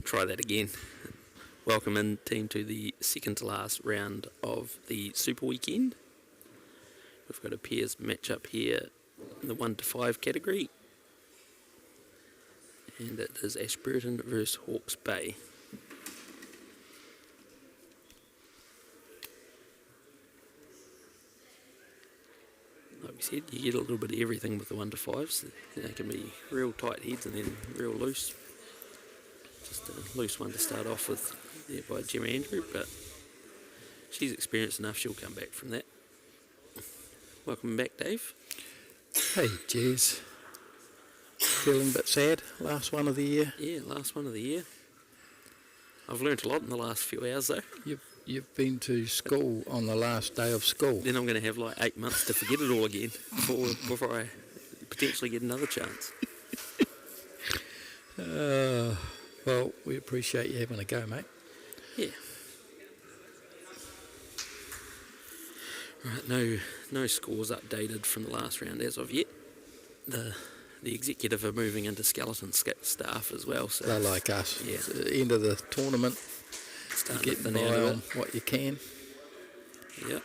try that again. Welcome in, team, to the second to last round of the Super Weekend. We've got a pairs match-up here in the 1 to 5 category. And it is Ashburton versus Hawke's Bay. Like we said, you get a little bit of everything with the 1 to 5s. They can be real tight heads and then real loose. Just a loose one to start off with there by Gemma Andrew, but she's experienced enough, she'll come back from that. Welcome back, Dave. Hey, Jez. Feeling a bit sad? Last one of the year? Yeah, last one of the year. I've learnt a lot in the last few hours, though. You've been to school on the last day of school. Then I'm going to have like 8 months to forget it all again before I potentially get another chance. Well, we appreciate you having a go, mate. Yeah. Right, no scores updated from the last round as of yet. The executive are moving into skeleton staff as well. So they're like us. Yeah. It's the end of the tournament. Starting you get by on what you can. Yep.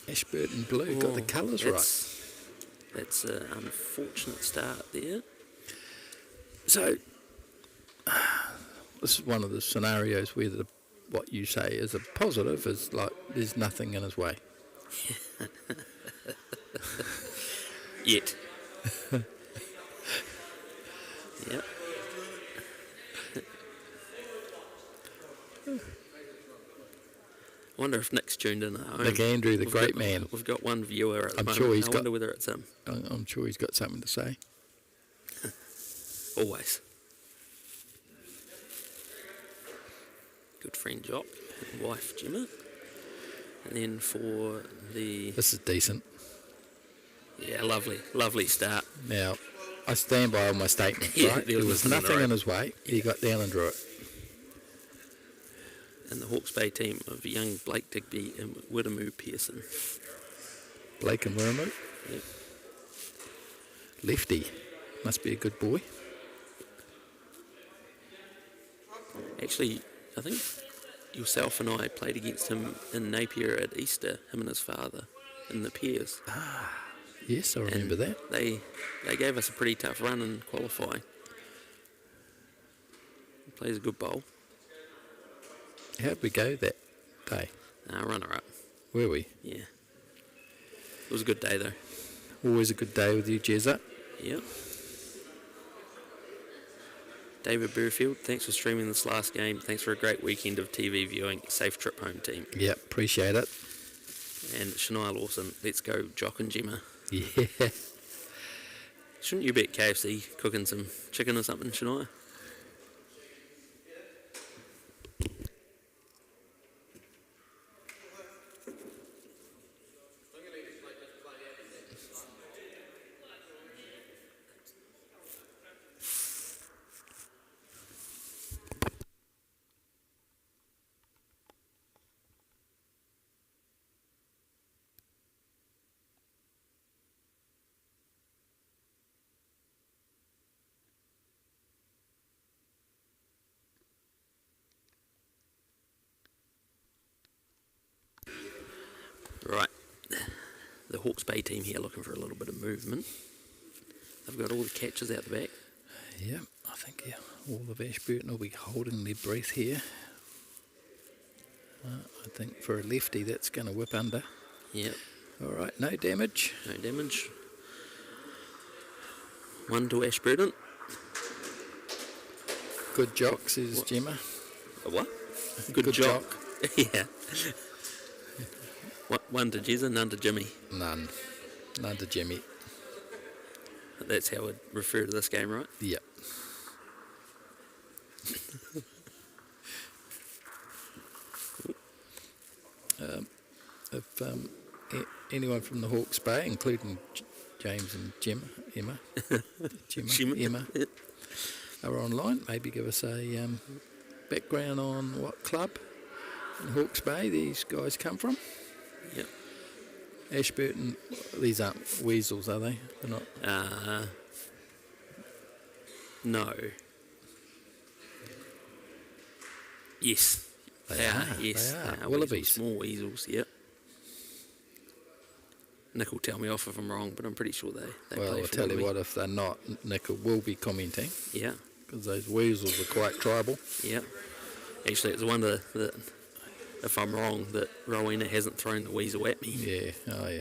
Ashburton Blue got the colours right. That's an unfortunate start there. So, this is one of the scenarios where what you say is a positive is like there's nothing in his way. Yet. Yep. I wonder if Nick's tuned in at home. Nick Andrew, the great man. We've got one viewer at the moment. Sure I wonder whether it's him. I'm sure he's got something to say. Always. Good friend Jock, and wife Gemma. And then for the... This is decent. Yeah, lovely start. Now, I stand by all my statements, Yeah, right? there was nothing in his way. He got down and drew it. And the Hawke's Bay team of young Blake Digby and Widdamoo Pearson. Blake and Wirramoo? Yep. Lefty. Must be a good boy. Actually, I think yourself and I played against him in Napier at Easter, him and his father, in the pairs. Yes, I remember that. They gave us a pretty tough run in qualifying. He plays a good bowl. How'd we go that day? Runner-up. Were we? Yeah. It was a good day, though. Always a good day with you, Jezza. Yep. David Burfield, thanks for streaming this last game. Thanks for a great weekend of TV viewing. Safe trip home, team. Yep, appreciate it. And Shania Lawson, let's go Jock and Gemma. Yeah. Shouldn't you be at KFC cooking some chicken or something, Shania? Right, the Hawke's Bay team here looking for a little bit of movement. They've got all the catches out the back. Yeah, I think all of Ashburton will be holding their breath here. I think for a lefty that's going to whip under. Yep. All right, no damage. No damage. 1 to Ashburton. Good jock, says Gemma. A what? Good jock. Yeah. 1 to Jezza, none to Jimmy. None to Jimmy. That's how we'd refer to this game, right? Yep. If anyone from the Hawke's Bay, including James and Emma, are online, maybe give us a background on what club in Hawke's Bay these guys come from. Yep. Ashburton, these aren't weasels, are they? They're not. No. Yes. They are. Yes. They are. They are Wallabies. Small weasels, yep. Nick will tell me off if I'm wrong, but I'm pretty sure they Well, play I'll for tell you Wallaby. what, if they're not, Nick will be commenting, Yeah, because those weasels are quite tribal. yeah. Actually, it's a wonder that, if I'm wrong, that Rowena hasn't thrown the weasel at me. Yeah, oh yeah.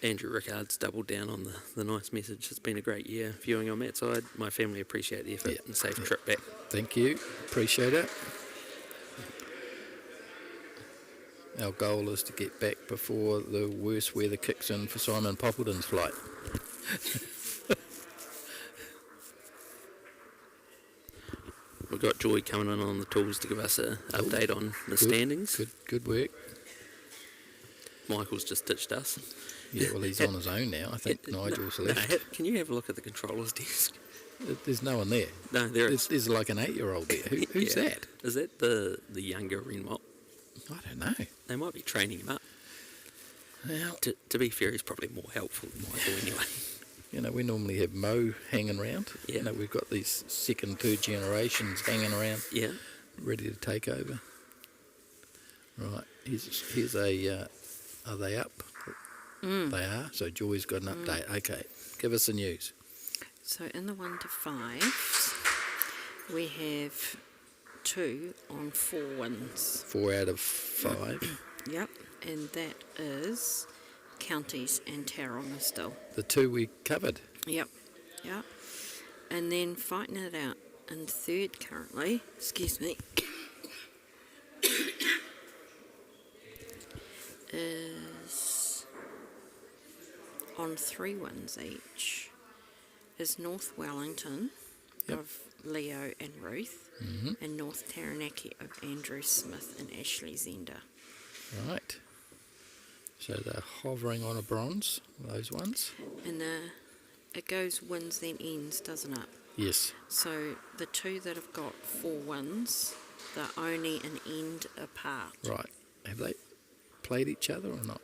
Andrew Rickard's doubled down on the nice message. It's been a great year viewing on that side. My family appreciate the effort and safe trip back. Thank you, appreciate it. Our goal is to get back before the worst weather kicks in for Simon Poppleton's flight. We've got Joy coming in on the tools to give us an update on the standings. Good work. Michael's just ditched us. Yeah, well, he's on his own now. I think Nigel's left. Can you have a look at the controller's desk? There's no one there. No, there is. There's like an 8-year-old there. Who's Yeah. that? Is that the younger Renmont? I don't know. They might be training him up. Now, To be fair, he's probably more helpful than Michael anyway. you know, we normally have Mo hanging around. Yeah. You know, we've got these second, third generations hanging around, Yeah. ready to take over. Right, here's a, are they up? They are, so Joy's got an update. Okay, give us the news. So in the 1 to 5s, we have 2 on 4 wins. 4 out of 5. Yep, and that is Counties and Tauranga still. The 2 we covered. Yep. And then fighting it out in third currently, excuse me, is on 3 wins each, is North Wellington of Leo and Ruth, and North Taranaki of Andrew Smith and Ashley Zender. Right. So they're hovering on a bronze, those ones. And it goes wins then ends, doesn't it? Yes. So the 2 that have got 4 wins, they're only an end apart. Right. Have they played each other or not?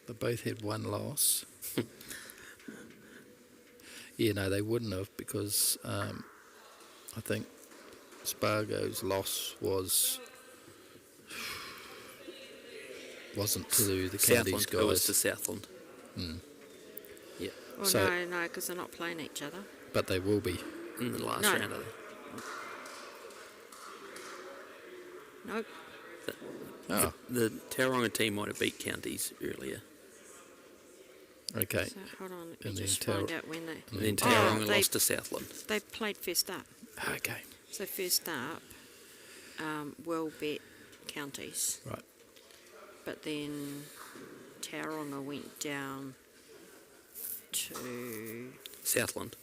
They both had 1 loss. Yeah, no, they wouldn't have, because I think Spargo's loss wasn't to the Counties Southland. It was guys, to Southland. Yeah. Well, So- no, because they're not playing each other. but they will be. In the last No. round of Nope. Oh, the Tauranga team might have beat Counties earlier. okay. So hold on, let me And then just find out when they... And then Oh, Tauranga they- lost to Southland. They played first up. Okay. So first up will beat Counties. Right. But then Tauranga went down to Southland.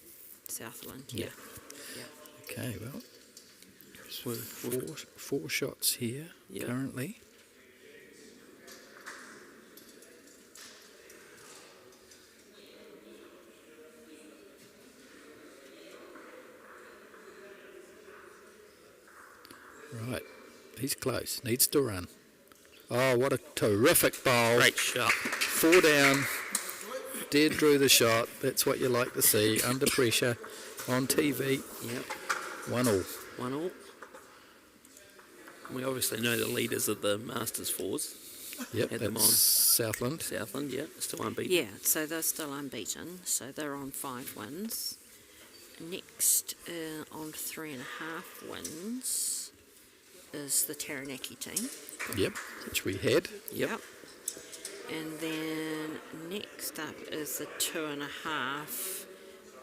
Southland. Yeah. Yeah. Okay, well, We've- four shots here Yeah. currently. Right, he's close, needs to run. Oh, what a terrific bowl. Great shot. 4 down, dead drew the shot. That's what you like to see, under pressure, on TV. Yep. 1-1. 1-1. We obviously know the leaders of the Masters fours. Yep, Had them that's on. Southland. Southland, yeah, still unbeaten. Yeah, so they're still unbeaten. So they're on 5 wins. Next, on 3.5 wins, is the Taranaki team. Yep, which we had. Yep. And then next up is the 2.5,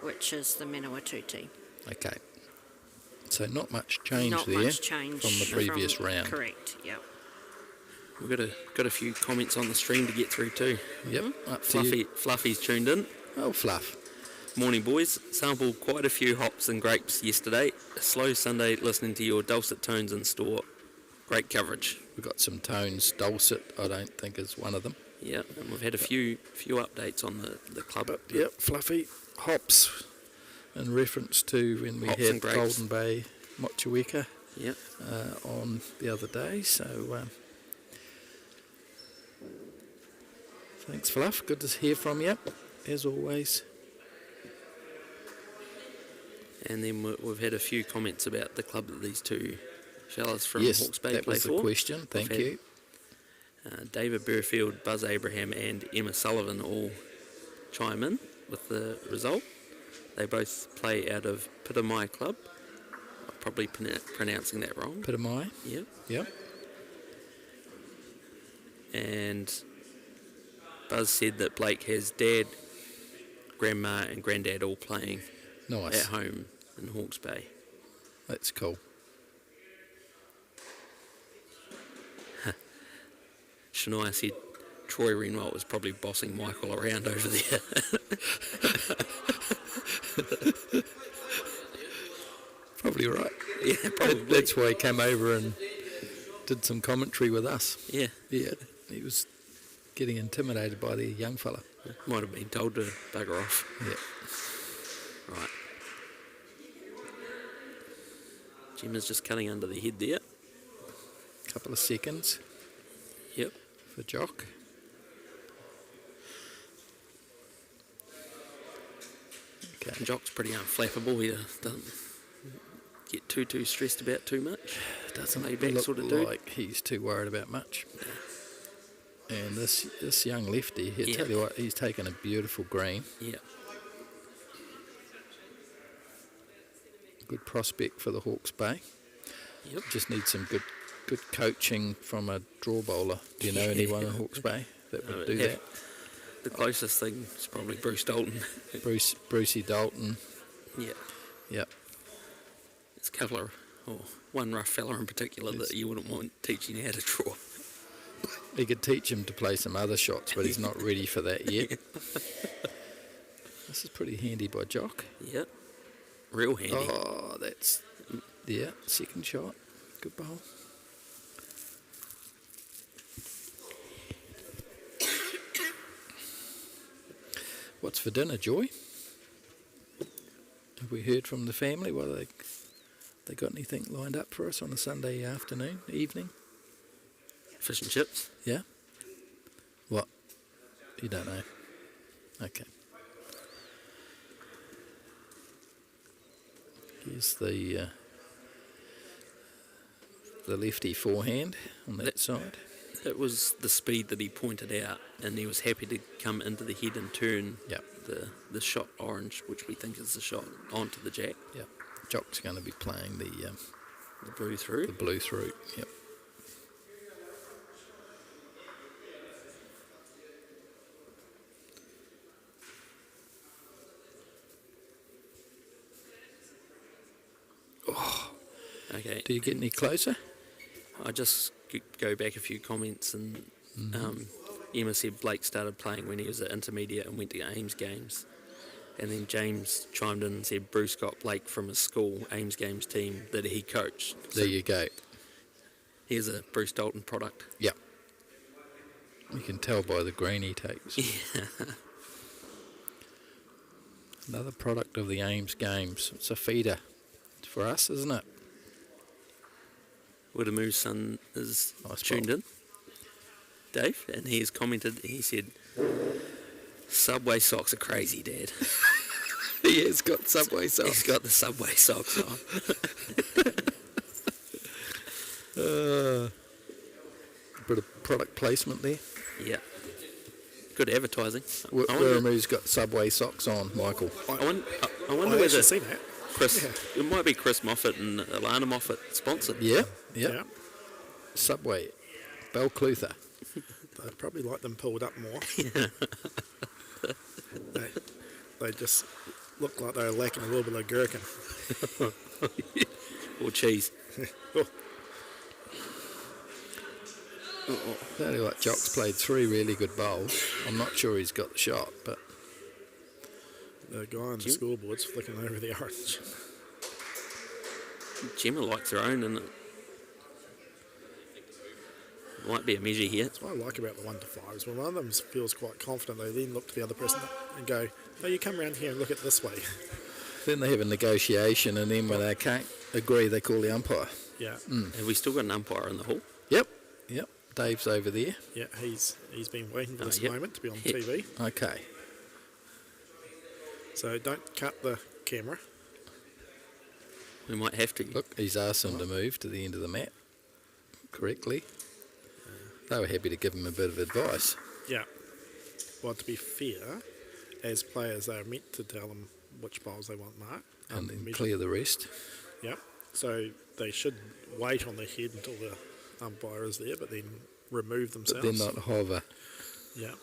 which is the Manawatu team. Okay. So not much change Not there much change from the previous round. Correct, yep. We've got a few comments on the stream to get through too. Yep, up to you. Fluffy's tuned in. Oh, Fluff. Morning, boys. Sampled quite a few hops and grapes yesterday. A slow Sunday listening to your dulcet tones in store. Great coverage. We've got some tones. Dulcet, I don't think, is one of them. Yeah, and we've had a few updates on the club. But, yep, Fluffy. Hops, in reference to when we Hops had and grapes. Golden Bay Motueka Yep. on the other day. So, Thanks, Fluff. Good to hear from you, as always. And then we've had a few comments about the club that these two fellas from Yes, Hawke's Bay that play was the for. question. Thank We've had, you. David Burfield, Buzz Abraham and Emma Sullivan all chime in with the result. They both play out of Pitamai Club. I'm probably pronouncing that wrong. Pitamai? Yep. Yep. And Buzz said that Blake has dad, grandma and granddad all playing Nice. at home in Hawke's Bay. That's cool. Shania said Troy Renwald was probably bossing Michael around over there. Probably right. Yeah, probably. That's why he came over and did some commentary with us. Yeah, Yeah, he was getting intimidated by the young fella. might have been told to bugger off. Yeah. Right. Gemma's just cutting under the head there. Couple of seconds Yep. for Jock. Okay. Jock's pretty unflappable. He doesn't get too stressed about too much. Doesn't Laid back look sort of dude. like he's too worried about much. And this young lefty, I Yeah. tell you what, he's taken a beautiful green. Yeah. Good prospect for the Hawke's Bay. Yep. Just need some good coaching from a draw bowler. Do you know anyone in Hawke's Bay that would do that? The closest thing is probably Bruce Dalton. Brucey Dalton. Yeah. Yep. It's a couple of, or one rough fella in particular that you wouldn't want teaching how to draw. He could teach him to play some other shots, but he's not ready for that yet. This is pretty handy by Jock. Yep. Real handy. Oh, that's... Yeah, second shot. Good bowl. What's for dinner, Joy? Have we heard from the family? What they got anything lined up for us on a Sunday afternoon, evening? Fish and chips. Yeah? What? You don't know? Okay. Here's the lefty forehand on that side. It was the speed that he pointed out, and he was happy to come into the head and turn Yep. the shot orange, which we think is the shot, onto the jack. Yep. Jock's going to be playing the Blue through. blue through. Yep. Okay. Do you get any closer? I just go back a few comments, and Emma said Blake started playing when he was at intermediate and went to Ames games. And then James chimed in and said Bruce got Blake from his school Ames games team that he coached. There you go. Here's a Bruce Dalton product. Yep. You can tell by the green he takes. Another product of the Ames games. It's a feeder for us, isn't it? Widamoo's son is Nice tuned bowl. in, Dave, and he has commented, he said, Subway socks are crazy, Dad. He has got Subway He's socks. got the Subway socks on. Bit of product placement there. Yeah. Good advertising. I wonder, Wiramu's got Subway socks on, Michael. I wonder I whether actually seen that. Chris, it might be Chris Moffat and Alana Moffat sponsored. Yeah, yeah. Yeah. Subway. Belclutha. I'd probably like them pulled up more. they just look like they were lacking a little bit of gherkin. Or cheese. Tell you what, Jock's played 3 really good bowls. I'm not sure he's got the shot, but The guy on the scoreboard's flicking over the orange. Gemma likes her own, and it might be a measure here. That's what I like about the 1 to 5s. When one of them feels quite confident, they then look to the other person and go, "No, you come around here and look at it this way." then they have a negotiation, and then when they can't agree, they call the umpire. Yeah. Have we still got an umpire in the hall? Yep, yep. Dave's over there. Yeah, he's been waiting for this yep. moment to be on Yep. TV. Okay. So don't cut the camera. We might have to. Look, he's asked them to move to the end of the mat correctly. They were happy to give him a bit of advice. Yeah. Well, to be fair, as players, they are meant to tell them which bowls they want marked. And then measured. clear the rest. Yeah. So they should wait on their head until the umpire is there, but then remove But themselves. they're not hover. Yeah.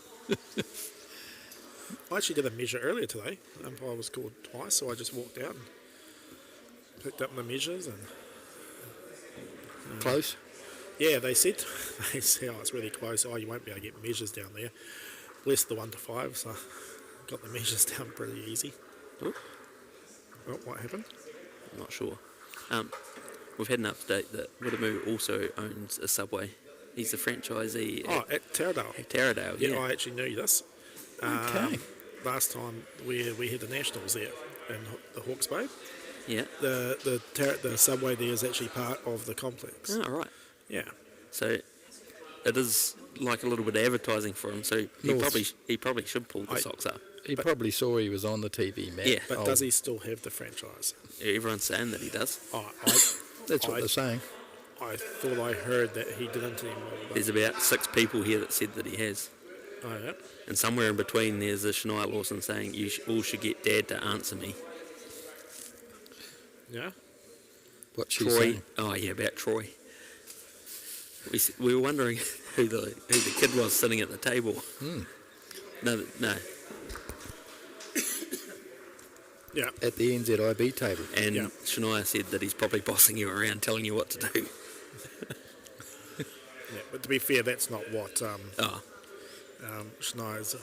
I actually did a measure earlier today. The umpire was called twice, so I just walked out and picked up my measures. And Close? yeah, they said, oh, it's really close. Oh, you won't be able to get measures down there. Bless the 1 to 5, so got the measures down pretty easy. Oh, Well, what happened? I'm not sure. We've had an update that Whittamoo also owns a Subway. He's the franchisee Oh, at Taradale. at Taradale. Yeah, Yeah. I actually knew this. Okay. Last time we had the Nationals there in the Hawke's Bay. Yeah. The Subway there is actually part of the complex. Oh, right. Yeah. So it is like a little bit of advertising for him. So North. he probably should pull the socks up. He probably saw he was on the TV, Matt. Yeah. But does he still have the franchise? Everyone's saying that he does. Oh, That's what they're saying. I thought I heard that he didn't anymore. But, There's about 6 people here that said that he has. oh, yeah. And somewhere in between, there's a Shania Lawson saying, "You all should get Dad to answer me." Yeah. What she's Troy. saying. Oh yeah, about Troy. We were wondering who the kid was sitting at the table. No. Yeah. At the NZIB table. And Yeah. Shania said that he's probably bossing you around, telling you what to do. Yeah. But to be fair, that's not what Oh, Shania's.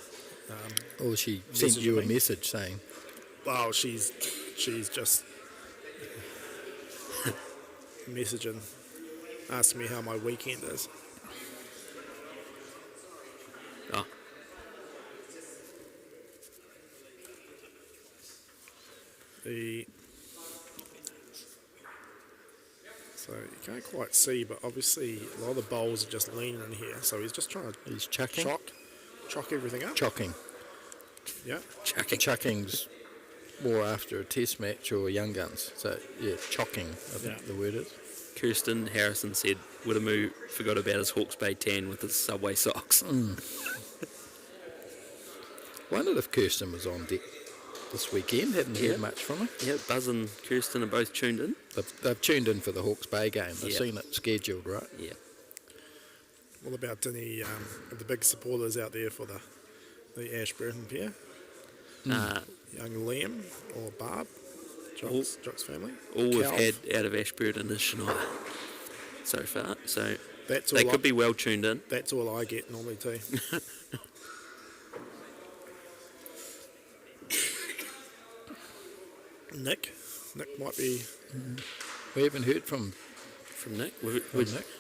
Or she sent you a me. message saying, Well, she's just messaging, asking me how my weekend is. oh, So you can't quite see, but obviously a lot of the bowls are just leaning in here. So he's just trying to he's chucking? chock everything up. Chocking. Yeah. chucking. Chucking's more after a test match or young guns. So, yeah, chocking, I think Yeah. the word is. Kirsten Harrison said Whittamoo forgot about his Hawke's Bay tan with his Subway socks. Wondered if Kirsten was on deck this weekend. Hadn't Yeah. heard much from her. Yeah, Buzz and Kirsten are both tuned in. They've tuned in for the Hawke's Bay game. They've Yeah. seen it scheduled, right? Yeah. What about any of the big supporters out there for the Ashburton pair? Young Liam or Barb, Jock's family. All we've Calv. had out of Ashburton is Shania so far. So That's they all. could be well tuned in. That's all I get normally too. Nick might be. We haven't heard from From Nick. Nick.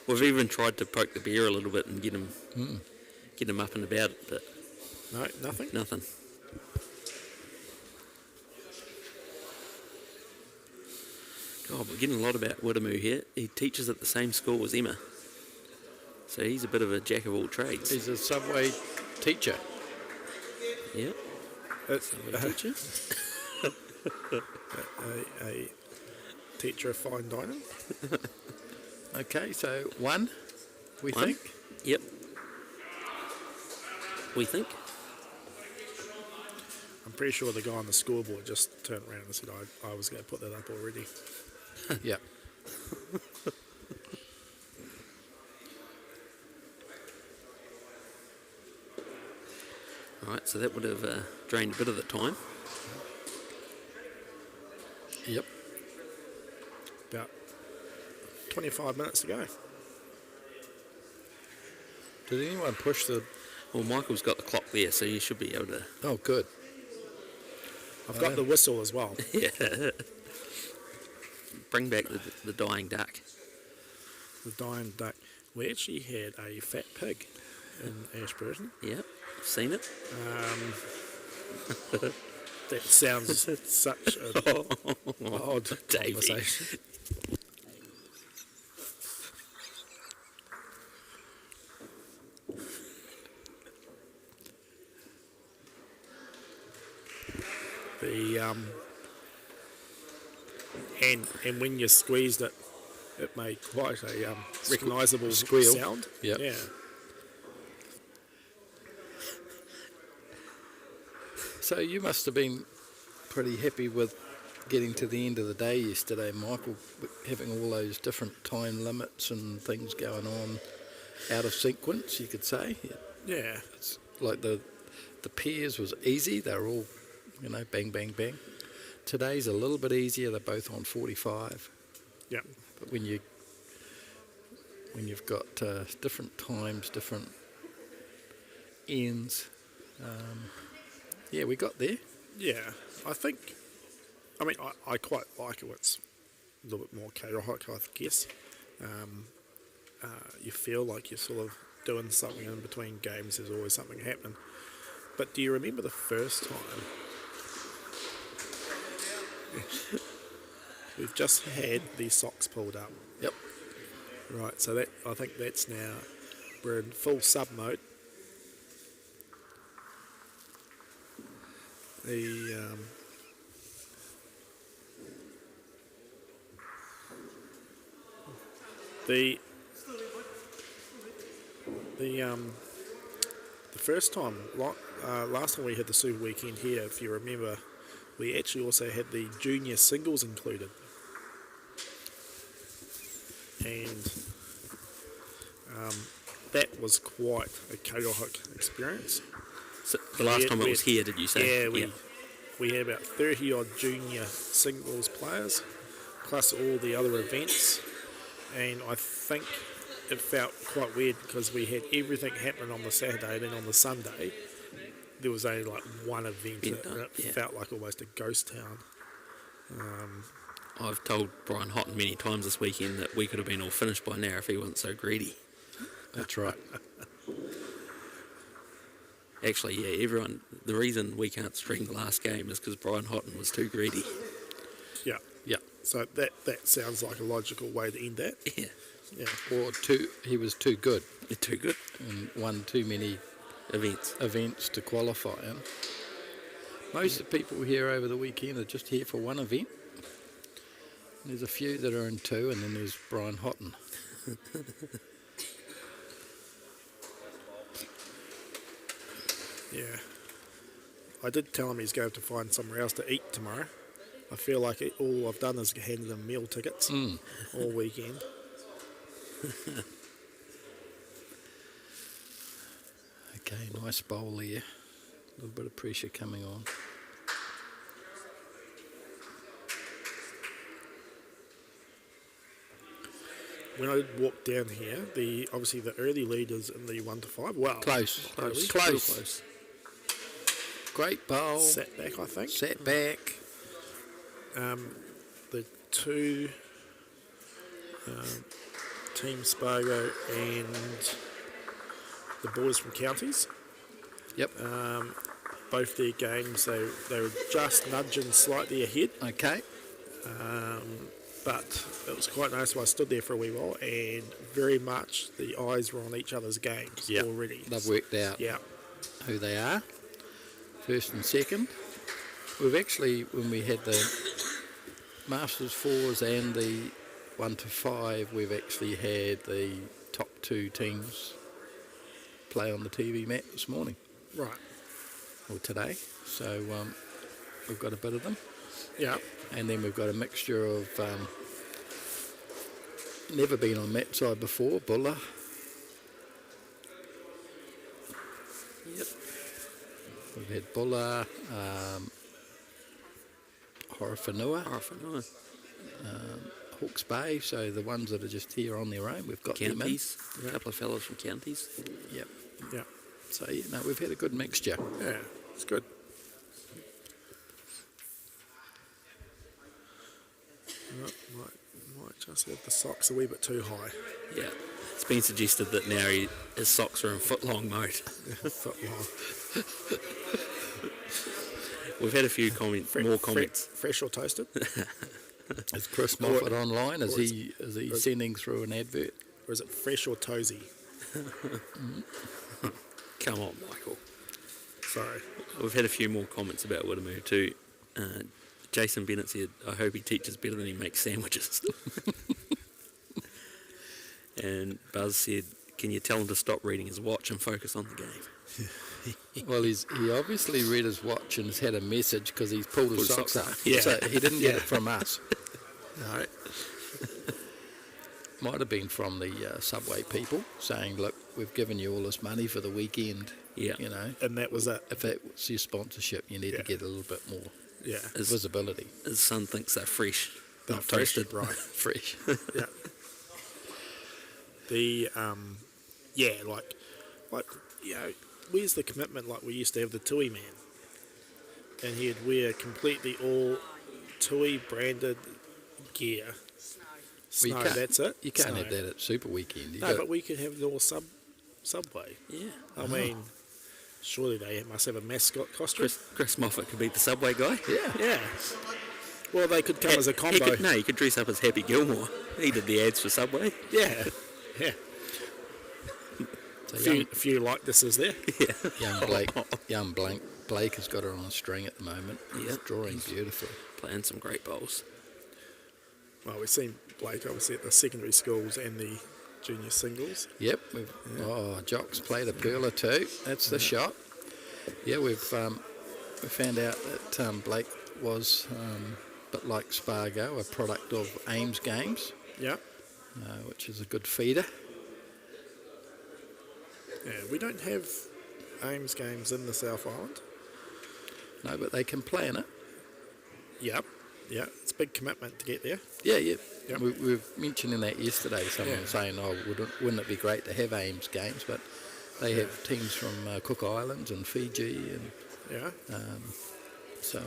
We've even tried to poke the bear a little bit and get him up and about it, but No, nothing. nothing. God, we're getting a lot about Whittamoo here. He teaches at the same school as Emma. So he's a bit of a jack of all trades. He's a Subway teacher. Yeah. It's Teacher? a teacher of fine dining. Okay, so one, we One? think. Yep. We think. I'm pretty sure the guy on the scoreboard just turned around and said I was going to put that up already. Yeah. All right, so that would have drained a bit of the time. Yep. About 25 minutes to go. Did anyone push the... Well, Michael's got the clock there, so you should be able to. Oh, good. I've got the whistle as well. Yeah. Bring back the dying duck. The dying duck. We actually had a fat pig in Ashburton. Yeah, I've seen it. That sounds such an odd Davey. conversation. The and when you squeezed it, it made quite a recognisable squeal. sound. Yep. Yeah. So you must have been pretty happy with getting to the end of the day yesterday, Michael, having all those different time limits and things going on out of sequence, you could say. Yeah. It's like the pairs was easy. They were all, bang, bang, bang. Today's a little bit easier. They're both on 45. Yeah. But when you've got different times, different ends, we got there. Yeah. I quite like it. It's a little bit more chaotic, I guess. You feel like you're sort of doing something in between games. There's always something happening. But do you remember the first time? We've just had the socks pulled up. Yep. Right, so I think that's now, we're in full sub mode. The first time, last time we had the Super Weekend here, if you remember, we actually also had the junior singles included. And that was quite a chaotic experience. So the last time it was here, did you say? Yeah, we had about 30 odd junior singles players, plus all the other events. And I think it felt quite weird because we had everything happening on the Saturday, then on the Sunday there was only like one event, and it felt like almost a ghost town. I've told Brian Houghton many times this weekend that we could have been all finished by now if he wasn't so greedy. That's right. Actually, yeah, everyone, the reason we can't stream the last game is because Brian Houghton was too greedy. Yeah. Yeah. So that sounds like a logical way to end that. Yeah. Yeah. Or he was too good Too good. and won too many Events. to qualify in. Most of the people here over the weekend are just here for one event. There's a few that are in two, and then there's Brian Houghton. Yeah. I did tell him he's going to find somewhere else to eat tomorrow. I feel like all I've done is handed him meal tickets all weekend. Okay, nice bowl here. A little bit of pressure coming on. When I did walk down here, obviously the early leaders in the 1 to 5. Wow. Close. Real Close. Great bowl. Sat back, I think. Sat back. The two Team Spargo and the boys from Counties. Yep. Both their games, they were just nudging slightly ahead. Okay. But it was quite nice. I stood there for a wee while, and very much the eyes were on each other's games already. They've worked out who they are, first and second. We've actually, when we had the Masters 4s and the 1 to 5, we've actually had the top two teams play on the TV mat this morning. Right. Or today. So we've got a bit of them. Yeah. And then we've got a mixture of never been on that side before, Bulla. Yep. We've had Bulla, Horowhenua, Hawke's Bay, so the ones that are just here on their own, we've got Counties. them in. A couple of fellows from Counties. Yep. Yeah. So, we've had a good mixture. Yeah. It's good. Might just have the socks a wee bit too high. Yeah. It's been suggested that now his socks are in foot-long mode. Foot long. We've had a few more comments. Fresh or toasted? Is Chris Moffat online? Is he sending through an advert? Or is it fresh or toasy? Come on, Michael. Sorry. We've had a few more comments about Widamoo too. Jason Bennett said, I hope he teaches better than he makes sandwiches. And Buzz said, can you tell him to stop reading his watch and focus on the game? Well, he obviously read his watch and has had a message because he's pulled his socks up. Yeah. So he didn't get it from us. No. Might have been from the Subway people saying, look, we've given you all this money for the weekend. Yeah. You know, And that was it. if that's your sponsorship, you need to get a little bit more Yeah. visibility. His son thinks they're fresh, They're not fresh, toasted. right. Fresh. Yeah. Like, where's the commitment? Like we used to have the Tui man, and he'd wear completely all Tui branded gear. Well, Snow, that's it. You can't Snow. have that at Super Weekend. You No, got- but we could have it all Subway. Yeah. I mean, surely they must have a mascot costume. Chris Moffat could be the Subway guy. yeah. Yeah. Well, they could come as a combo. He could dress up as Happy Gilmore. He did the ads for Subway. Yeah. Yeah. So A few likenesses there. young Blake has got her on a string at the moment. He's Yeah. drawing beautifully. Playing some great bowls. Well, we've seen Blake obviously at the secondary schools and the junior singles. Yep. Jock's played a pearler too. That's the shot. Yeah, we found out that Blake was, a bit like Spargo, a product of Ames Games, Yeah. which is a good feeder. Yeah, we don't have Ames games in the South Island. No, but they can play in it. Yep. Yeah, it's a big commitment to get there. Yeah, yeah. Yep. We were mentioning that yesterday. Someone Yeah. was saying, wouldn't it be great to have Ames Games? But they have teams from Cook Islands and Fiji, and Yeah. so,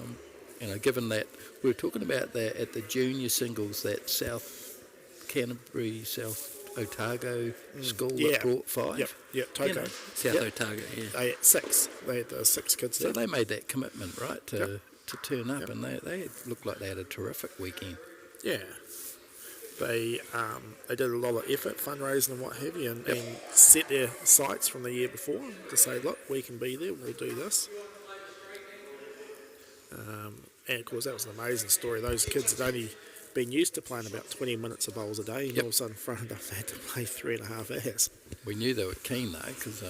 given that we were talking about that at the junior singles, that South Canterbury, South Otago school Yeah. that brought 5. Yep. Yep. Togo. You know, South Yep. Otago, yeah. They had 6. They had the 6 kids So there. they made that commitment, right, to turn up, Yep. and they looked like they had a terrific weekend. Yeah. They did a lot of effort, fundraising and what have you, and set their sights from the year before to say, look, we can be there, we'll do this. And of course, that was an amazing story. Those kids had only been used to playing about 20 minutes of bowls a day, and Yep. all of a sudden, fronted up, they had to play 3.5 hours. We knew they were keen though, because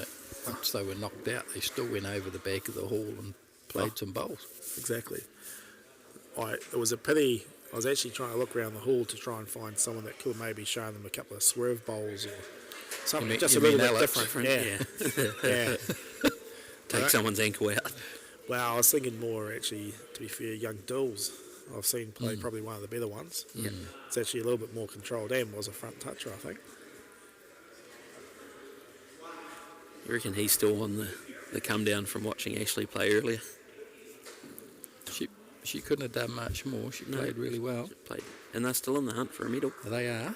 once they were knocked out, they still went over the back of the hall and played some bowls. Exactly. It was a pity. I was actually trying to look around the hall to try and find someone that could maybe show them a couple of swerve bowls or something just a you little mean bit Alex? different. Yeah. Yeah. Take someone's ankle out. Well, I was thinking more actually, to be fair, young Dools. I've seen play probably one of the better ones. Yeah. It's actually a little bit more controlled and was a front toucher, I think. You reckon he's still on the come down from watching Ashley play earlier? She couldn't have done much more. She No. played really well. Played, and they're still in the hunt for a medal. They are.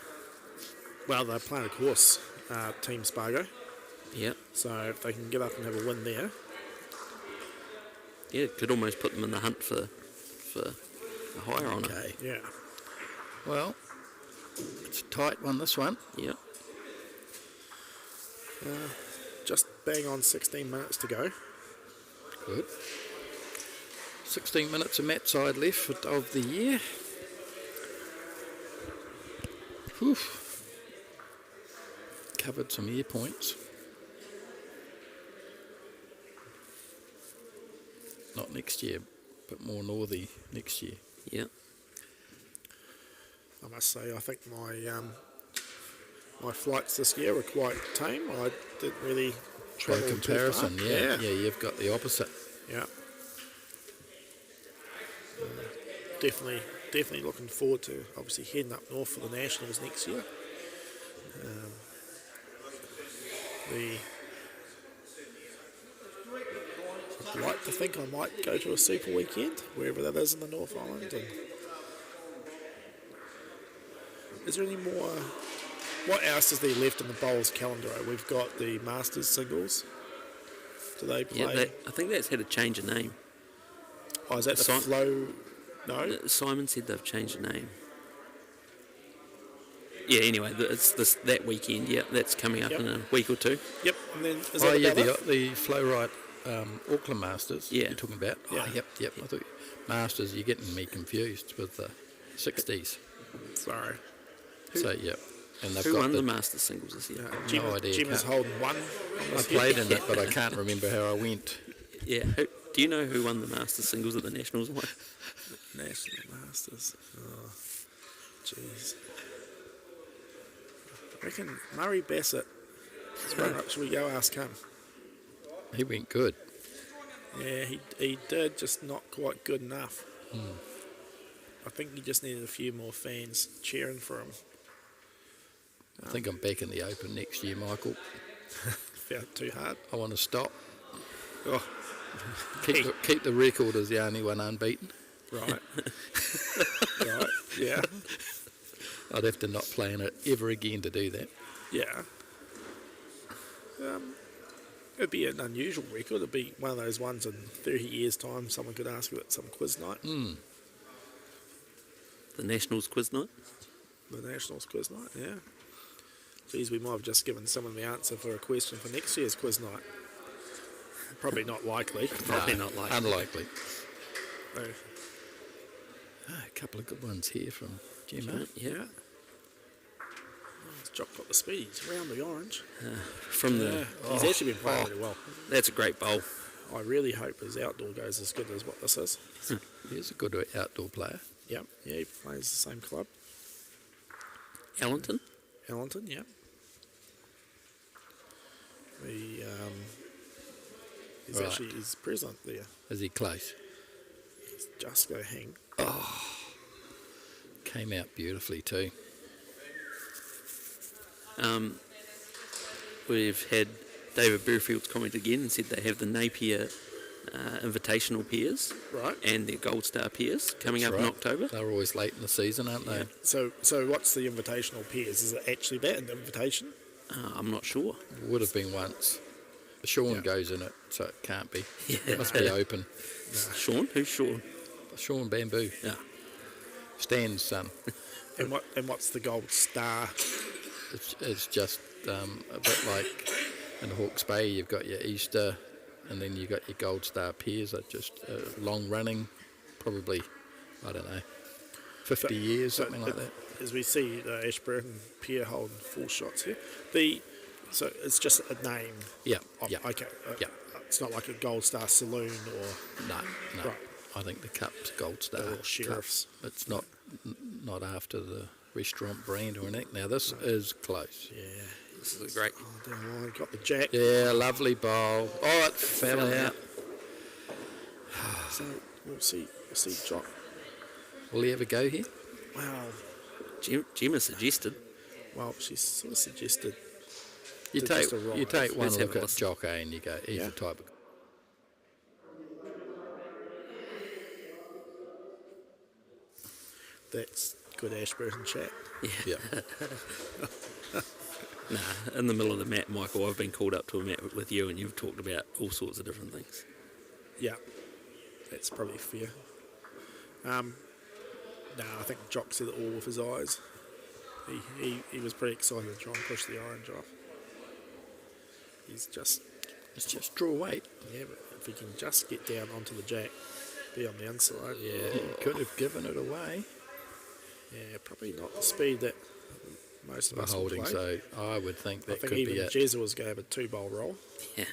Well, they're playing, of course, Team Spargo. Yeah. So if they can get up and have a win there, Yeah, could almost put them in the hunt for a higher honour. Okay. yeah. Well, it's a tight one, this one. Yeah. Just bang on 16 minutes to go. Good. 16 minutes of match side left of the year. Whew. Covered some ear points. Not next year, but more northy next year. Yeah. I must say, I think my flights this year were quite tame. I didn't really By travel comparison, too far. yeah, you've got the opposite. Yeah. Definitely looking forward to obviously heading up north for the Nationals next year. I'd like to think I might go to a super weekend, wherever that is in the North Island. And is there any more? What else is there left in the bowls calendar? We've got the Masters singles. Do they play? Yeah, I think that's had a change of name. Oh, is that the Sim- flow? No. Simon said they've changed the name. Yeah, anyway, it's that weekend. Yeah, that's coming up Yep. in a week or two. Yep. And then is Oh that yeah, about it? the flow right Auckland Masters. Yeah. You're talking about? Yeah. Oh, yep. I thought Masters. You're getting me confused with the 60s. Sorry. So yep. And they've Who got won the Masters singles this year? idea, Gemma's can't- holding one. I played in it, but I can't remember how I went. Yeah. Do you know who won the Masters singles at the Nationals one? National Masters. Oh, jeez. I reckon Murray Bassett. Should we go ask him? He went good. Yeah, he did, just not quite good enough. I think he just needed a few more fans cheering for him. I think I'm back in the Open next year, Michael. Felt too hard. I want to stop. Oh, Keep the record as the only one unbeaten. right. Right, yeah. I'd have to not play in it ever again to do that. Yeah. It'd be an unusual record. It'd be one of those ones in 30 years' time someone could ask you at some quiz night. The Nationals quiz night? The Nationals quiz night, yeah. Geez, we might have just given someone the answer for a question for next year's quiz night. Probably not likely. Probably not likely. Unlikely. No. A couple of good ones here from Gemma. Yeah. Jock got the speed. He's round the orange. From the He's actually been playing really well. That's a great bowl. I really hope his outdoor goes as good as what this is. He's a good outdoor player. Yep. Yeah, he plays the same club. Ellington? Ellington, yep. He's Right. actually his president there. Is he close? He's just go hang. Came out beautifully too. We've had David Burfield's comment again and said they have the Napier Invitational Pairs Right. and their Gold Star Pairs coming That's up in right. October. They're always late in the season, aren't they? So what's the invitational pairs? Is it actually that, an invitation? I'm not sure. Would have been once. Sean Yeah. goes in it, so it can't be. Yeah. It must be open. Sean? Who's Sean? Sean Bamboo. Yeah. Stan's son. And what's the gold star? It's just a bit like in Hawke's Bay, you've got your Easter and then you've got your Gold Star Pairs. Are just long running, probably, I don't know, 50 years, something like that. As we see the Ashburton pair holding 4 shots here. So it's just a name. Yeah, Oh, yeah. Okay. Yeah. It's not like a Gold Star Saloon or No. Right. I think the cup's Gold Star. They're all sheriffs. Cup. It's not after the restaurant brand or anything. Now this is close. yeah. This is a great. Oh, damn, I got the jack. Yeah, lovely bowl. Oh, it fell out. So we'll see Jock. Will he ever go here? Wow. Gemma suggested. Well, she sort of suggested. You To take just arrive. you take one Let's have look a at listen. Jock and you go, he's Yeah. the type of. That's good Ashburton chat. Yeah. Nah, in the middle of the mat, Michael, I've been called up to a mat with you and you've talked about all sorts of different things. Yeah, that's probably fair. No, I think Jock said it all with his eyes. He was pretty excited to try and push the orange off. He's just, It's just draw weight. yeah, but if he can just get down onto the jack, be on the inside. Yeah, he could have given it away. Yeah, probably not the speed that most of By us will holding, play. so I would think I that think could even be it. Jezza was going to have a 2-bowl roll. Yeah.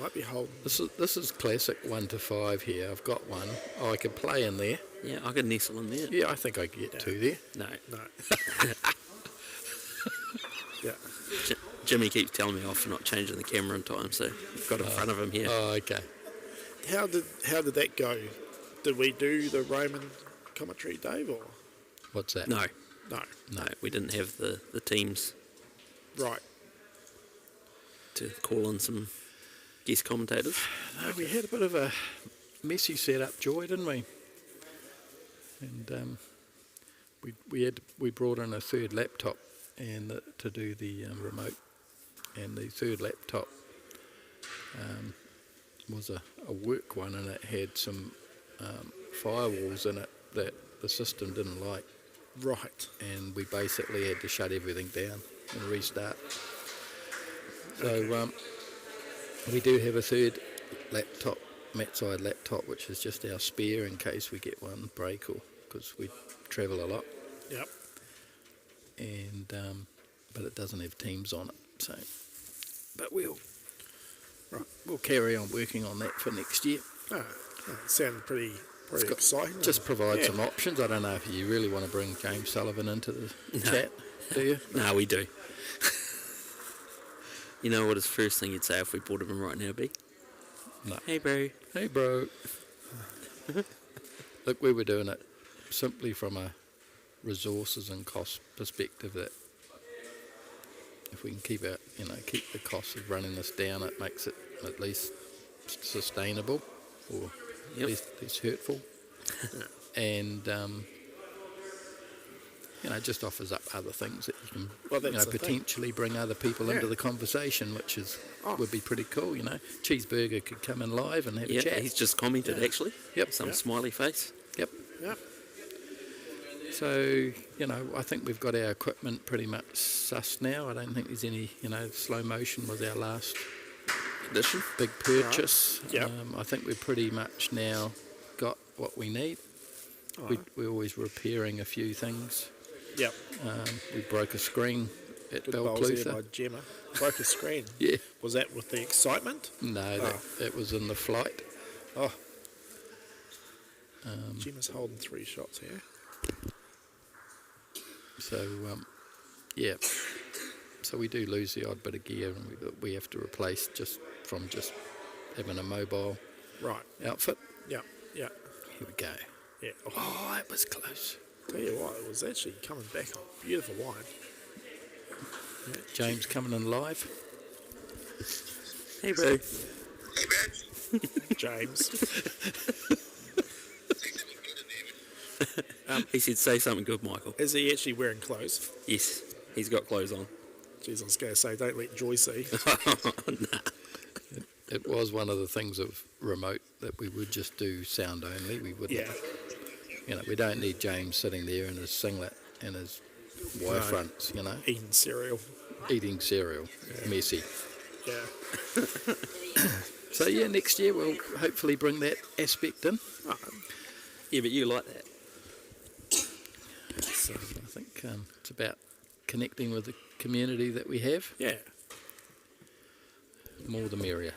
Might be holding. This is classic 1 to 5 here. I've got one. Oh, I could play in there. Yeah, I could nestle in there. Yeah, I think I could get 2 there. No. No. Yeah. Jimmy keeps telling me off for not changing the camera in time, so I've got in front of him here. Oh, okay. How did that go? Did we do the Roman commentary, Dave, or What's that? No, no? we didn't have the teams Right. to call in some guest commentators. No, we had a bit of a messy setup, Joy, didn't we? And we brought in a third laptop and to do the remote, and the third laptop was a work one, and it had some firewalls in it that the system didn't like, Right. and we basically had to shut everything down and restart. So we do have a third laptop, mat-side laptop, which is just our spare in case we get one break or because we travel a lot. Yep. And but it doesn't have Teams on it. So, but we'll carry on working on that for next year. Oh, that sounds pretty exciting. Just provide Yeah. some options. I don't know if you really want to bring James Sullivan into the chat, do you? No, we do. You know what his first thing he'd say if we brought him in right now be? No. Hey, bro. Hey, bro. Look, we were doing it simply from a resources and cost perspective. That if we can keep the cost of running this down, it makes it at least sustainable or less hurtful, and just offers up other things that you can potentially bring other people into the conversation, which would be pretty cool. Cheeseburger could come in live and have a chat. He's just commented actually. Yep. Some smiley face. Yep. Yep. So, I think we've got our equipment pretty much sussed now. I don't think there's any, slow motion was our last Edition. big purchase. Right. Yep. I think we've pretty much now got what we need. We're always repairing a few things. Yep. We broke a screen at Good bowls there by Belclutha. Gemma. Broke a screen. Yeah. Was that with the excitement? No, that was in the flight. Oh. Gemma's holding 3 shots here. So, So we do lose the odd bit of gear, and we have to replace just having a mobile outfit. Yeah. Yeah. Here we go. Yeah. Oh, that was close. Tell you what, it was actually coming back on. Beautiful wine. James coming in live. Hey, bro. James. He said, say something good, Michael. Is he actually wearing clothes? Yes, he's got clothes on. Jeez, I was going to say, don't let Joy see. It was one of the things of remote that we would just do sound only. We wouldn't. Yeah. We don't need James sitting there in his singlet and his wire fronts. Eating cereal. Eating cereal, messy. Yeah. So next year we'll hopefully bring that aspect in. Yeah, but you like that. So I think it's about connecting with the community that we have. Yeah. More the merrier.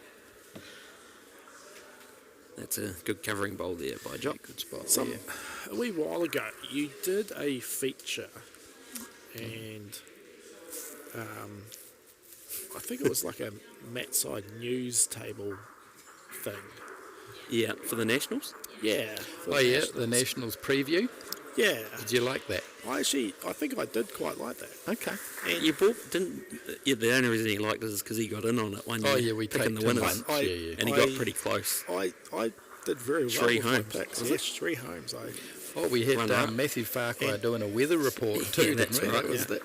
That's a good covering bowl there by Jock. Good spot. A wee while ago, you did a feature, and I think it was like a mat-side news table thing. Yeah, for the Nationals. Yeah. for Oh yeah, Nationals. the Nationals preview. Yeah. Did you like that? I think I did quite like that. Okay. And You didn't. Yeah, the only reason he liked it is because he got in on it one year. Oh yeah, we picking picked the winners, him once. Yeah. and he got pretty close. I did very well 3 with homes, my picks. was Yes, 3 homes. Oh, we had Runner-up. Matthew Farquhar doing a weather report too, Yeah, that's didn't we? right, That was yeah.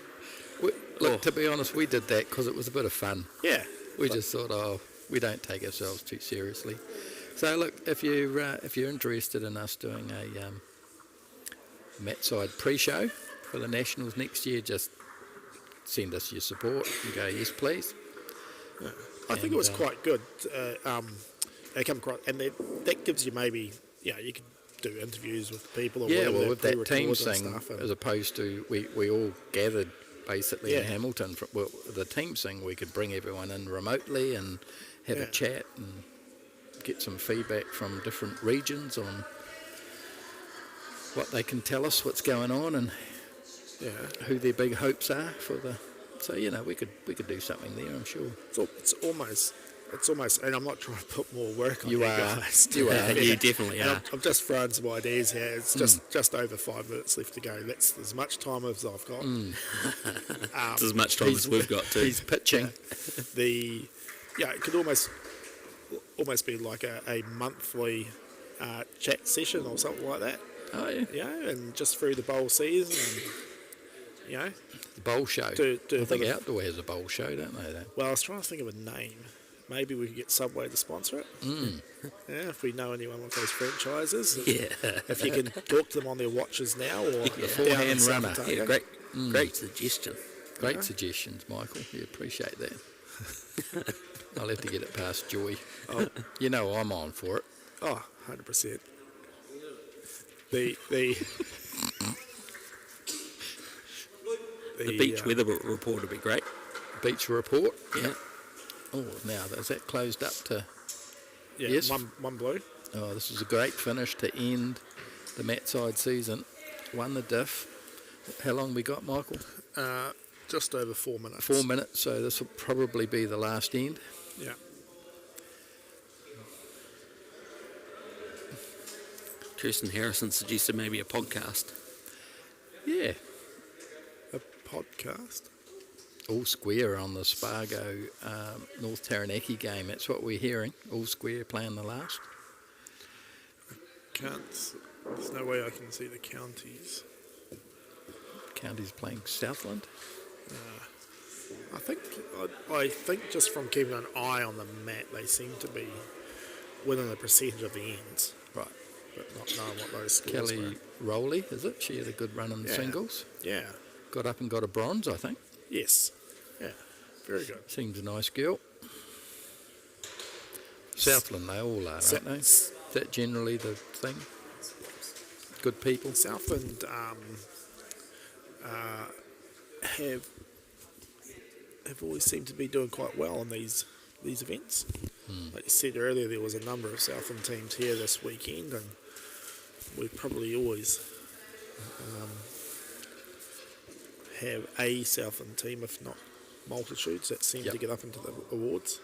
that. Look, to be honest, we did that because it was a bit of fun. Yeah. We just thought, we don't take ourselves too seriously. So look, if you're interested in us doing a mat-side pre-show for the Nationals next year, just send us your support and go, yes, please. I think it was quite good. They come across, and that gives you maybe, you could do interviews with people or Yeah, whatever. well, with that team pre-record thing, and stuff, as opposed to we all gathered basically in Yeah. Hamilton. The team thing, we could bring everyone in remotely and have a chat and get some feedback from different regions on what they can tell us, what's going on, and who their big hopes are for the. So we could do something there, I'm sure. it's almost, and I'm not trying to put more work on You you are. guys. You are. You definitely And are. I'm just throwing some ideas here. It's just over 5 minutes left to go. That's as much time as I've got. It's as much time as we've got too. He's pitching. It could almost be like a monthly chat session or something like that. Oh yeah. Yeah, and just through the bowl season, and The bowl show. Do a I think bit of- Outdoor has a bowl show, don't they? well, I was trying to think of a name. Maybe we could get Subway to sponsor it. Yeah, if we know anyone with those franchises. Yeah, If you can talk to them on their watches now or down in Forehand South runner. Otago. yeah, great suggestion. Great suggestions, Michael. We appreciate that. I'll have to get it past Joy. Oh, You know I'm on for it. 100%. The The beach weather report would be great. Beach report. Yeah. Oh, now is that closed up to? yeah, Yes. one blue. Oh, this is a great finish to end the mat side season. Won the diff. How long we got, Michael? Just over 4 minutes. 4 minutes. So this will probably be the last end. Yeah. Kirsten Harrison suggested maybe a podcast. Yeah. A podcast. All square on the Spargo North Taranaki game. That's what we're hearing. All square playing the last. There's no way I can see the counties. Counties playing Southland. I think just from keeping an eye on the mat, they seem to be winning a percentage of the ends, Right. but not knowing what those scores were. Kelly Rowley, is it? She had a good run in the Yeah. singles. Yeah. Got up and got a bronze, I think. Yes. Yeah. Very good. Seems a nice girl. Southland, they all are, aren't they? Is that generally the thing? Good people. Southland have always seemed to be doing quite well in these events. Like you said earlier, there was a number of Southland teams here this weekend, and we probably always have a Southland team, if not multitudes, that seem to get up into the awards.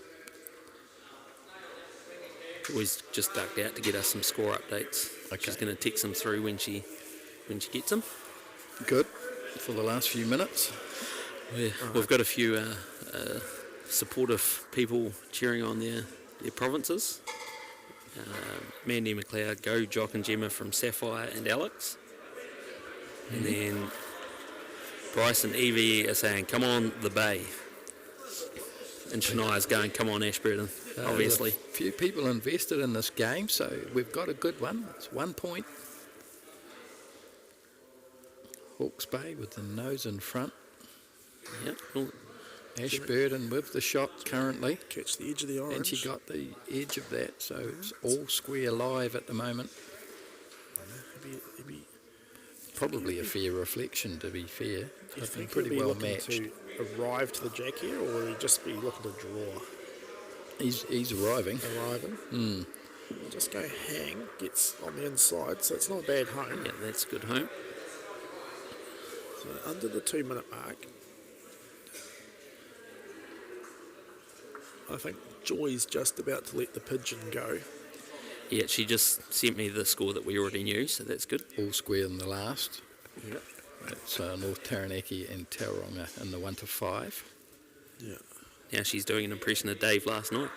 Always just ducked out to get us some score updates. Okay. She's going to text them through when she gets them. Good for the last few minutes. Yeah, we've got a few supportive people cheering on their provinces. Mandy McLeod, Go, Jock and Gemma from Sapphire and Alex. And then Bryce and Evie are saying, come on, the Bay. And Shania's going, come on, Ashburton, obviously. There's a few people invested in this game, so we've got a good one. It's 1 point. Hawke's Bay with the nose in front. Yep. Well, Ashburton with the shot currently. Catch the edge of the orange. And she got the edge of that, so it's all square live at the moment. Probably a fair reflection, to be fair. Do you It's been think pretty he'll be well looking matched. to arrive to the jack here, or will he just be looking to draw? He's arriving. Arriving. Just go hang, gets on the inside, so it's not a bad home. yeah, that's good home. So under the 2 minute mark, I think Joy's just about to let the pigeon go. Yeah, she just sent me the score that we already knew, so that's good. All square in the last. Yep. That's North Taranaki and Tauranga in the 1 to 5. Yeah. Now she's doing an impression of Dave last night.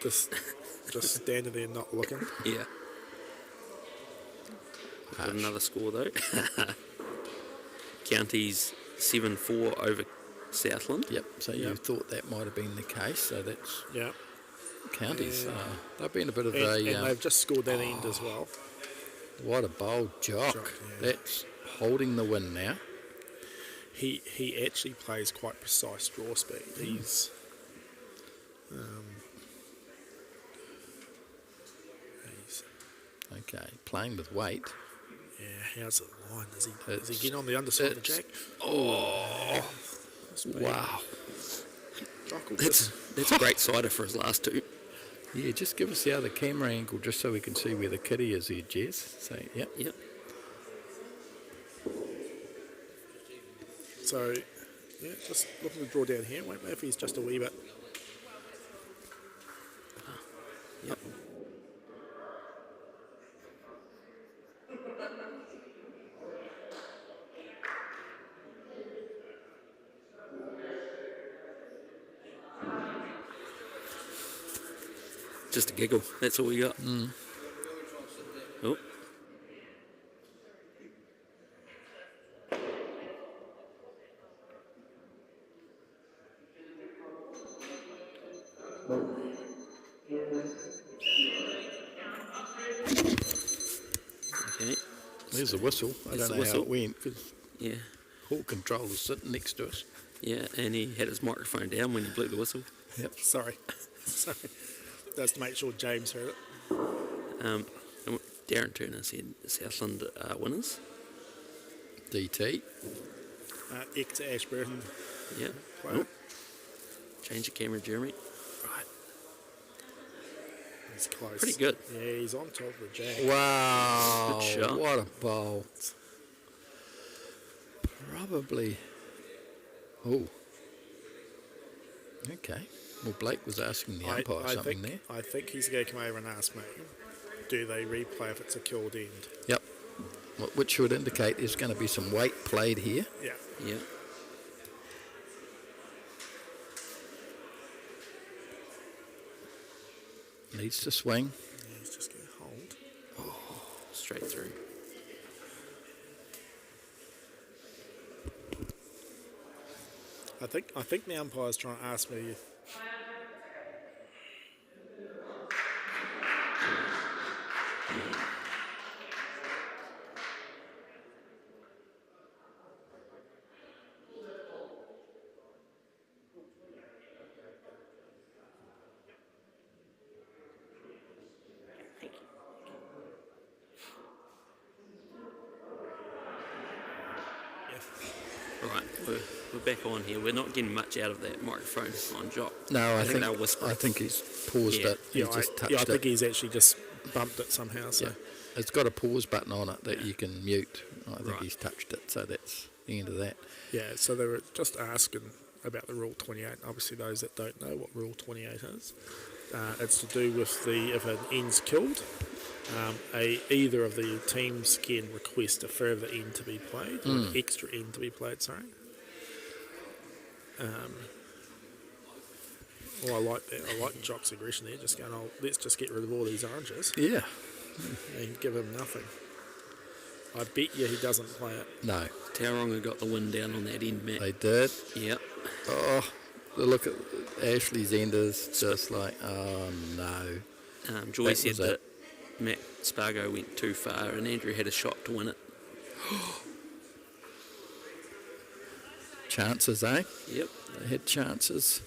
Just standing there not looking. Yeah. Got another score though. Counties 7-4 over Southland. Yep, so you Yep. thought that might have been the case, so that's Yeah. counties. Yeah. They've been a bit of And they've just scored that end as well. what a bold jock. Jock, yeah. That's holding the win now. He actually plays quite precise draw speed. He's Okay, playing with weight. yeah. How's the line? Is he It's- getting on the underside of the it's- jack? Wow. Jock will That's a great cider for his last two. Yeah, just give us the other camera angle just so we can see where the kitty is here, Jez. So, yep. Yep. So, yeah, just looking to draw down here. Wait, Murphy's just a wee bit. Yep. Just a giggle. That's all we got. Oh. Okay. There's a whistle. I There's don't the know how whistle. it went because Yeah. Hall Control is sitting next to us. Yeah, and he had his microphone down when he blew the whistle. Yep. Sorry. Sorry. That's to make sure James heard it. And Darren Turner said Southland are winners. DT. Ex Ashburton Yeah. player. Oh, change the camera, Jeremy. Right. He's close. Pretty good. Yeah, he's on top of the jack. Wow. Good shot. What a bowl. Probably. Oh. Okay. Well, Blake was asking the umpire something there. I think he's going to come over and ask me, do they replay if it's a killed end? Yep. Which would indicate there's going to be some weight played here. Yeah. Yeah. Needs to swing. Yeah, he's just going to hold. Straight through. I think the umpire's trying to ask me. Right, we're back on here. We're not getting much out of that microphone on Jock. No, I think they're whispering. I think he's paused Yeah. it. He just touched I think it. he's actually just bumped it somehow. So Yeah. It's got a pause button on it that you can mute. I think Right. he's touched it, so that's the end of that. yeah, so they were just asking about the Rule 28. Obviously, those that don't know what Rule 28 is, it's to do with if an end's killed, either of the teams can request a further end to be played, or an extra end to be played. Sorry. Well, I like that. I like Jock's aggression there. Just going, let's just get rid of all these oranges Yeah. and give him nothing. I bet you he doesn't play it. No, Tauranga got the win down on that end, Matt. they did. Yeah. Oh, the look at Ashley's end is just like, oh no. Joy That said was that it. Matt Spargo went too far and Andrew had a shot to win it. Chances, eh? Yep. They had chances.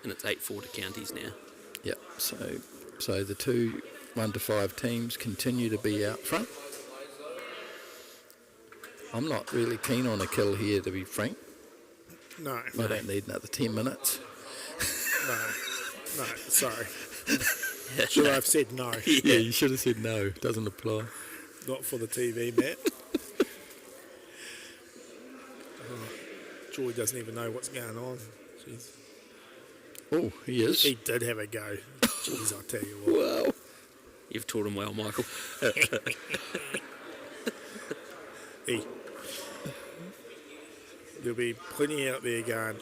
And it's 8-4 to counties now. Yep. So the two 1 to 5 teams continue to be out front. I'm not really keen on a kill here, to be frank. No, I don't need another 10 minutes. no, sorry. Should I have said no? Yeah, you should have said no. Doesn't apply. Not for the TV, Matt. Joy doesn't even know what's going on. Jeez. Oh, he is. He did have a go. Jeez, I'll tell you what. Wow. You've taught him well, Michael. Hey. There'll be plenty out there going,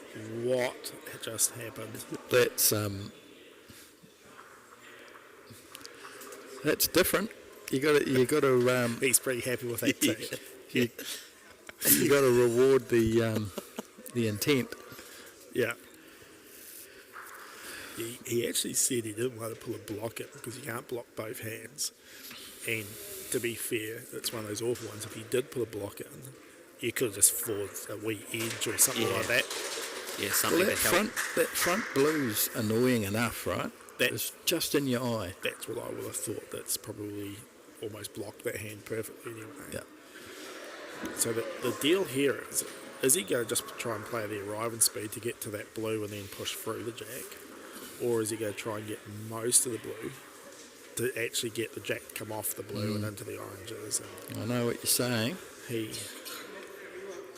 what just happened? That's different. You got to He's pretty happy with that too. you got to reward the intent. Yeah. He actually said he didn't want to pull a block in because you can't block both hands. And to be fair, it's one of those awful ones. If he did pull a block in, you could have just floored a wee edge or something like that. Yeah, Well, something that to help. front blue's annoying enough, right? That- It's just in your eye. That's what I would have thought. That's probably almost blocked that hand perfectly anyway. Yeah. So the deal here is he going to just try and play the arriving speed to get to that blue and then push through the jack? Or is he going to try and get most of the blue to actually get the jack to come off the blue and into the oranges? And I know what you're saying. he,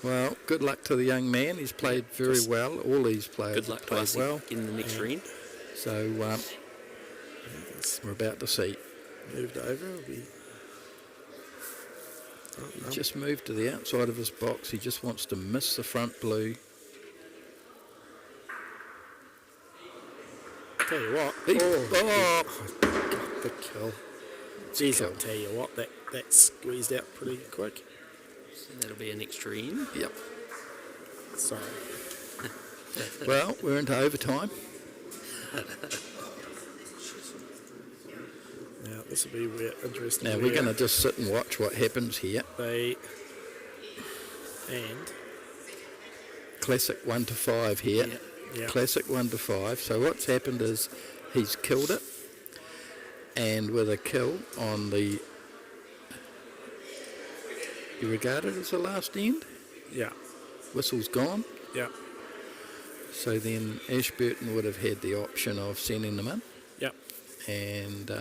Well, good luck to the young man. He's played very well. All these players Good have luck to played us well. in the next round. So we're about to see. moved over. It'll be, He just moved to the outside of his box. He just wants to miss the front blue. tell you what. The kill. Jeez, I'll tell you what. That squeezed out pretty quick. So that'll be an extra end. Yep. Sorry. Well, we're into overtime. Now this will be interesting. Now we're going to just sit and watch what happens here. and classic 1 to 5 here. Yeah. Yeah. Classic 1 to 5. So what's happened is he's killed it, and with a kill on the, you regard it as the last end, Yeah. whistle's gone. Yeah. So then Ashburton would have had the option of sending them in, Yeah. and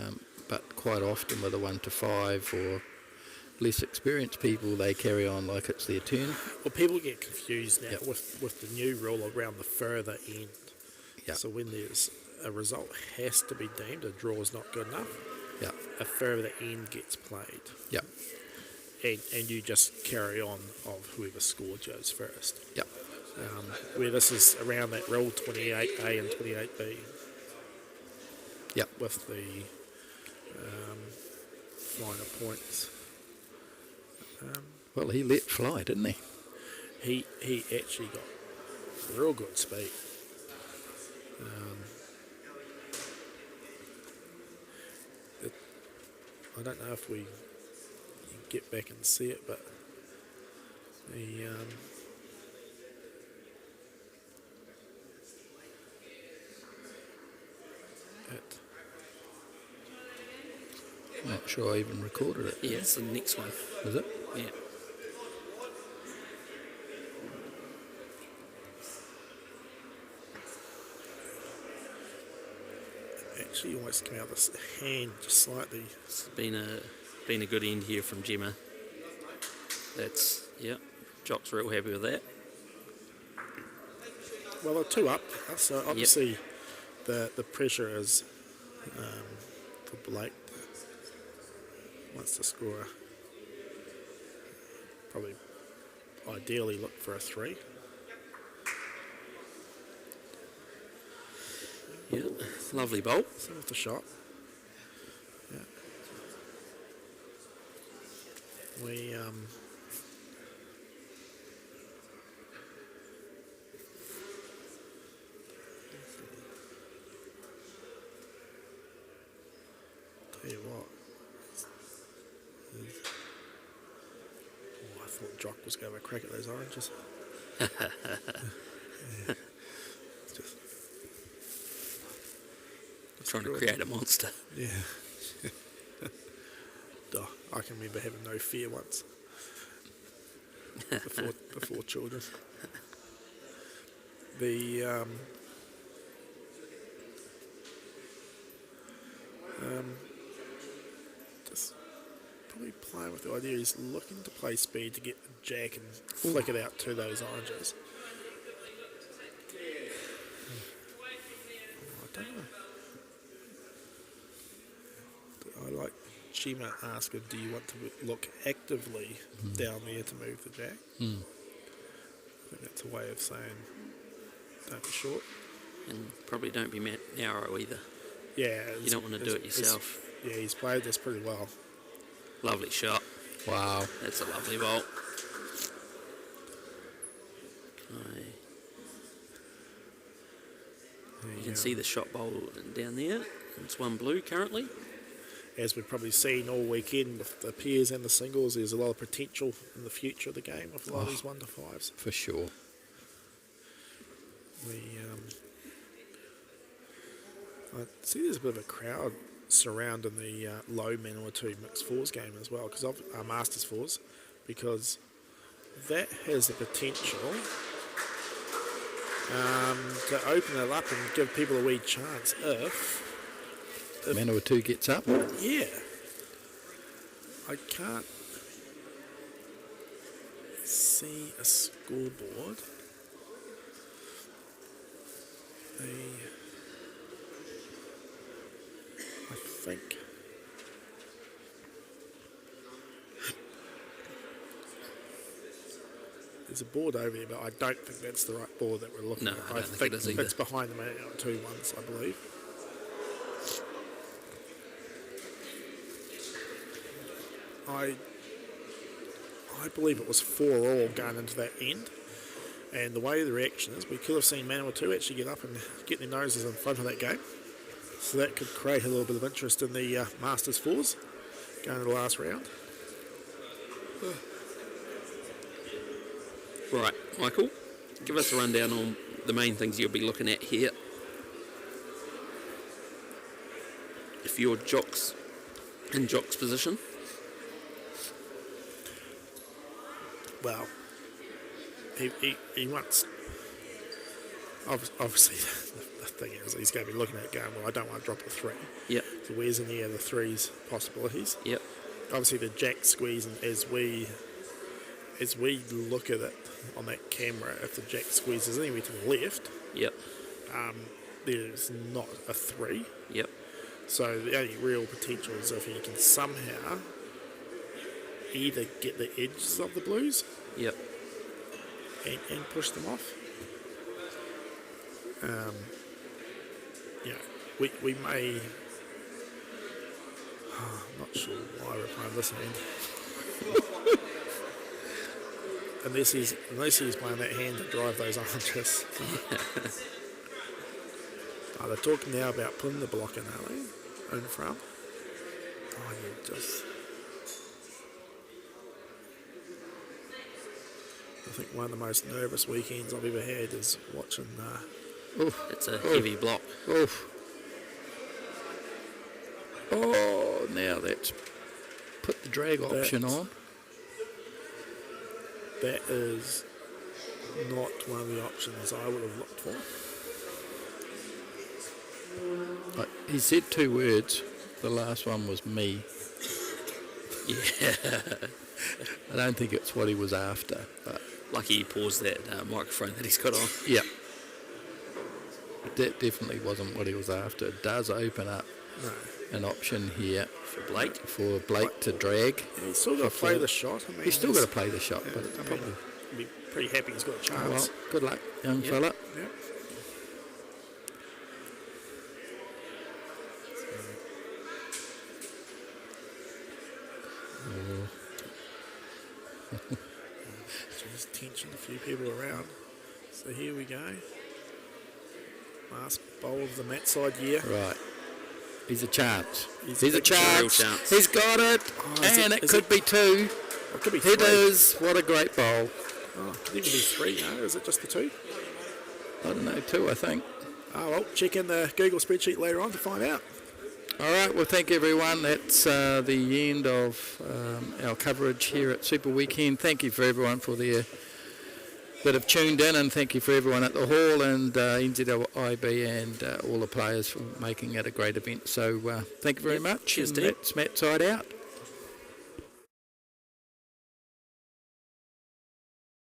but quite often with a 1 to 5 or less experienced people, they carry on like it's their turn. Well, people get confused now Yep. with the new rule around the further end. Yep. So when there's a result has to be deemed a draw is not good enough, Yep. a further end gets played. Yep. And you just carry on of whoever scored goes first. Yep. Where this is around that rule 28A and 28B Yep. with the finer points. Well, he let fly, didn't he? He actually got real good speed. I don't know if we can get back and see it, but the it Not sure I even recorded it. Yeah, it's the next one. Is it? Yeah. actually almost came out of this hand just slightly. It's been a good end here from Gemma. That's, yeah, Jock's real happy with that. Well, they're 2 up, so obviously the pressure is for Blake. Wants to score, probably ideally look for a 3. Yeah, lovely bolt. So with the shot. Yeah. We tell you what. Oh, I thought Jock was going to have a crack at those oranges. Just Trying to create a monster. yeah. Oh, I can remember having no fear once before children. The just probably playing with the idea he's looking to play speed to get the jack and flick it out to those oranges. I don't know. I like Shima asking, do you want to look actively down there to move the jack? I think that's a way of saying don't be short. And probably don't be narrow either. Yeah. You don't want to do it yourself. Yeah, he's played this pretty well. Lovely shot. Wow. That's a lovely bolt. You can see the shot bowl down there. It's 1 blue currently. As we've probably seen all weekend with the pairs and the singles, there's a lot of potential in the future of the game with a lot of these 1 to 5s. For sure. I see there's a bit of a crowd surrounding the low Manawatu mixed fours game as well, because of our Masters fours, because that has the potential to open it up and give people a wee chance if Manawatu gets up. yeah. I can't see a scoreboard. I think there's a board over there, but I don't think that's the right board that we're looking No, at. I don't think it is either. It's behind the Man Out 2 ones, I believe. I believe it was 4-all going into that end, and the way the reaction is, we could have seen Manawatu actually get up and get their noses in front of that game, so that could create a little bit of interest in the Masters fours going to the last round. Right, Michael, give us a rundown on the main things you'll be looking at here. If you're jocks in jock's position. Well, he wants. Obviously, the thing is, he's going to be looking at it going, well, I don't want to drop a 3. Yep. So where's in the other 3's possibilities? Yep. Obviously, the jack squeeze, and as we look at it on that camera, if the jack squeezes anywhere to the left, Yep. there's not a 3. Yep. So the only real potential is if you can somehow either get the edges of the blues Yep. and push them off. We may. I'm not sure why we're playing this hand. unless he's playing that hand to drive those oranges. They're talking now about putting the block in, are they? In front. Oh, you just. I think one of the most nervous weekends I've ever had is watching. It's a heavy block. Oh, now that's put the drag option on. That is not one of the options I would have looked for. He said 2 words. The last one was me. Yeah. I don't think it's what he was after. But Lucky he paused that microphone that he's got on. yeah, that definitely wasn't what he was after. It does open up an option here For Blake. To drag. Yeah, he's still got to play the shot. I mean, He's still got to play the shot, but it's I mean, probably. he'll be pretty happy he's got a Oh, well, chance. good luck, young fella. Yeah. Just tension, a few people around. So here we go. Last bowl of the mat side year. Right. He's a chance. He's He's a a chance. real chance. He's got it. Oh, And it is could be 2. It could be It 3. is. What a great bowl. Oh, it could even be 3 now. Is it just the 2? I don't know, 2, I think. Oh, well, check in the Google spreadsheet later on to find out. All right, well, thank you, everyone. That's the end of our coverage here at Super Weekend. Thank you for everyone for their that have tuned in, and thank you for everyone at the hall and NZIB and all the players for making it a great event. So thank you very much. Cheers, and Dave. that's Matt Side out.